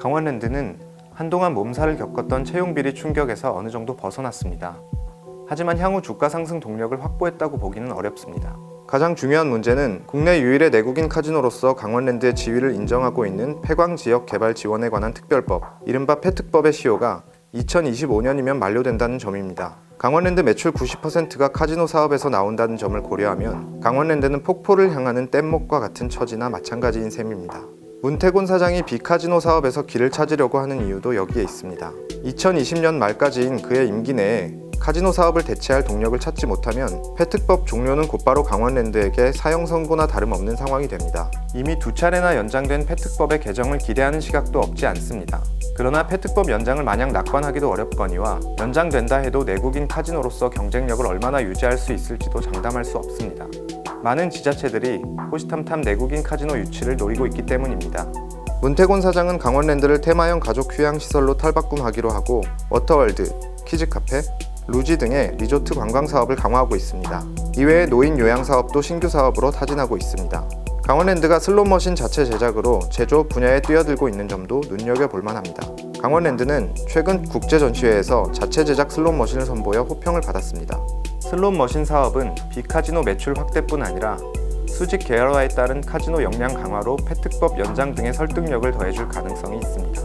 강원랜드는 한동안 몸살을 겪었던 채용비리 충격에서 어느 정도 벗어났습니다. 하지만 향후 주가 상승 동력을 확보했다고 보기는 어렵습니다. 가장 중요한 문제는 국내 유일의 내국인 카지노로서 강원랜드의 지위를 인정하고 있는 폐광지역 개발 지원에 관한 특별법, 이른바 폐특법의 시효가 2025년이면 만료된다는 점입니다. 강원랜드 매출 90%가 카지노 사업에서 나온다는 점을 고려하면 강원랜드는 폭포를 향하는 뗏목과 같은 처지나 마찬가지인 셈입니다. 문태곤 사장이 비카지노 사업에서 길을 찾으려고 하는 이유도 여기에 있습니다. 2020년 말까지인 그의 임기 내에 카지노 사업을 대체할 동력을 찾지 못하면 폐특법 종료는 곧바로 강원랜드에게 사형 선고나 다름없는 상황이 됩니다. 이미 2차례나 연장된 폐특법의 개정을 기대하는 시각도 없지 않습니다. 그러나 폐특법 연장을 마냥 낙관하기도 어렵거니와 연장된다 해도 내국인 카지노로서 경쟁력을 얼마나 유지할 수 있을지도 장담할 수 없습니다. 많은 지자체들이 호시탐탐 내국인 카지노 유치를 노리고 있기 때문입니다. 문태곤 사장은 강원랜드를 테마형 가족 휴양시설로 탈바꿈하기로 하고 워터월드, 키즈카페, 루지 등의 리조트 관광 사업을 강화하고 있습니다. 이외에 노인 요양 사업도 신규 사업으로 타진하고 있습니다. 강원랜드가 슬롯머신 자체 제작으로 제조업 분야에 뛰어들고 있는 점도 눈여겨볼 만합니다. 강원랜드는 최근 국제전시회에서 자체 제작 슬롯머신을 선보여 호평을 받았습니다. 슬롯머신 사업은 비카지노 매출 확대뿐 아니라 수직 계열화에 따른 카지노 역량 강화로 폐특법 연장 등의 설득력을 더해줄 가능성이 있습니다.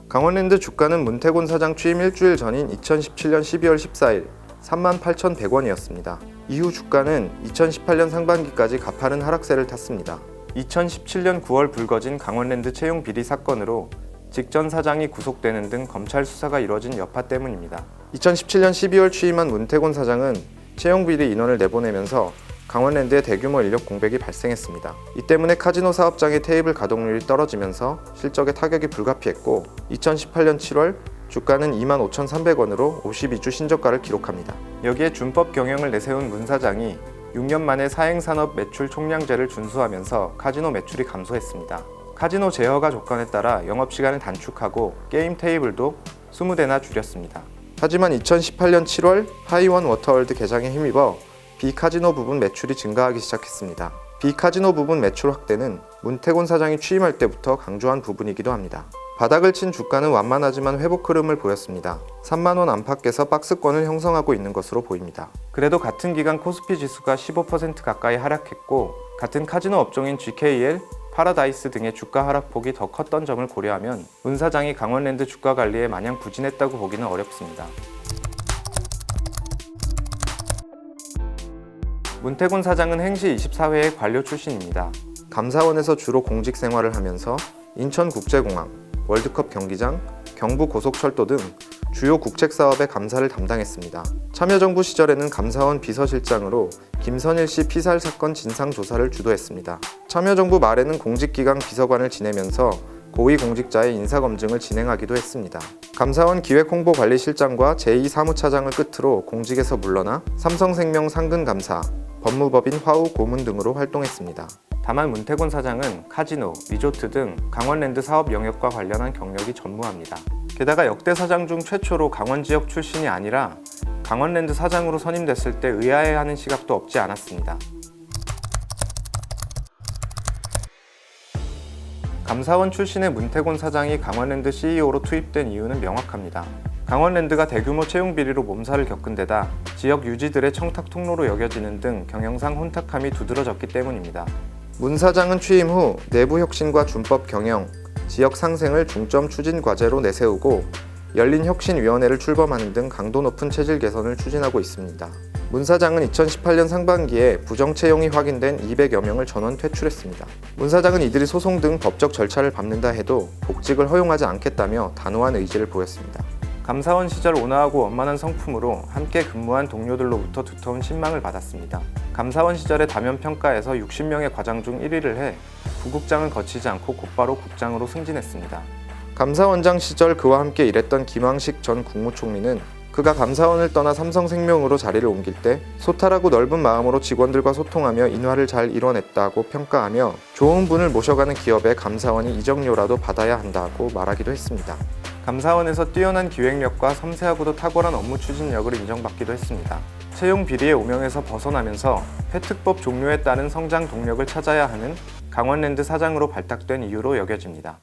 강원랜드 주가는 문태곤 사장 취임 일주일 전인 2017년 12월 14일 38,100원이었습니다. 이후 주가는 2018년 상반기까지 가파른 하락세를 탔습니다. 2017년 9월 불거진 강원랜드 채용 비리 사건으로 직전 사장이 구속되는 등 검찰 수사가 이뤄진 여파 때문입니다. 2017년 12월 취임한 문태곤 사장은 채용 비리 인원을 내보내면서 강원랜드의 대규모 인력 공백이 발생했습니다. 이 때문에 카지노 사업장의 테이블 가동률이 떨어지면서 실적에 타격이 불가피했고 2018년 7월 주가는 25,300원으로 52주 신저가를 기록합니다. 여기에 준법 경영을 내세운 문 사장이 6년 만에 사행산업 매출 총량제를 준수하면서 카지노 매출이 감소했습니다. 카지노 제어가 조건에 따라 영업시간을 단축하고 게임 테이블도 20대나 줄였습니다. 하지만 2018년 7월 하이원 워터월드 개장에 힘입어 비카지노 부분 매출이 증가하기 시작했습니다. 비카지노 부분 매출 확대는 문태곤 사장이 취임할 때부터 강조한 부분이기도 합니다. 바닥을 친 주가는 완만하지만 회복 흐름을 보였습니다. 3만원 안팎에서 박스권을 형성하고 있는 것으로 보입니다. 그래도 같은 기간 코스피 지수가 15% 가까이 하락했고 같은 카지노 업종인 GKL, 파라다이스 등의 주가 하락폭이 더 컸던 점을 고려하면 문 사장이 강원랜드 주가 관리에 마냥 부진했다고 보기는 어렵습니다. 문태곤 사장은 행시 24회의 관료 출신입니다. 감사원에서 주로 공직 생활을 하면서 인천국제공항, 월드컵 경기장, 경부고속철도 등 주요 국책사업의 감사를 담당했습니다. 참여정부 시절에는 감사원 비서실장으로 김선일 씨 피살 사건 진상조사를 주도했습니다. 참여정부 말에는 공직기강 비서관을 지내면서 고위공직자의 인사검증을 진행하기도 했습니다. 감사원 기획홍보관리실장과 제2사무차장을 끝으로 공직에서 물러나 삼성생명 상근감사, 법무법인 화우 고문 등으로 활동했습니다. 다만 문태곤 사장은 카지노, 리조트 등 강원랜드 사업 영역과 관련한 경력이 전무합니다. 게다가 역대 사장 중 최초로 강원 지역 출신이 아니라 강원랜드 사장으로 선임됐을 때 의아해하는 시각도 없지 않았습니다. 감사원 출신의 문태곤 사장이 강원랜드 CEO로 투입된 이유는 명확합니다. 강원랜드가 대규모 채용 비리로 몸살을 겪은 데다 지역 유지들의 청탁 통로로 여겨지는 등 경영상 혼탁함이 두드러졌기 때문입니다. 문 사장은 취임 후 내부 혁신과 준법 경영, 지역 상생을 중점 추진 과제로 내세우고 열린 혁신위원회를 출범하는 등 강도 높은 체질 개선을 추진하고 있습니다. 문 사장은 2018년 상반기에 부정 채용이 확인된 200여 명을 전원 퇴출했습니다. 문 사장은 이들이 소송 등 법적 절차를 밟는다 해도 복직을 허용하지 않겠다며 단호한 의지를 보였습니다. 감사원 시절 온화하고 원만한 성품으로 함께 근무한 동료들로부터 두터운 신망을 받았습니다. 감사원 시절의 다면 평가에서 60명의 과장 중 1위를 해 부국장을 거치지 않고 곧바로 국장으로 승진했습니다. 감사원장 시절 그와 함께 일했던 김황식 전 국무총리는 그가 감사원을 떠나 삼성생명으로 자리를 옮길 때 소탈하고 넓은 마음으로 직원들과 소통하며 인화를 잘 이뤄냈다고 평가하며 좋은 분을 모셔가는 기업에 감사원이 이적료라도 받아야 한다고 말하기도 했습니다. 감사원에서 뛰어난 기획력과 섬세하고도 탁월한 업무 추진력을 인정받기도 했습니다. 채용 비리의 오명에서 벗어나면서 폐특법 종료에 따른 성장 동력을 찾아야 하는 강원랜드 사장으로 발탁된 이유로 여겨집니다.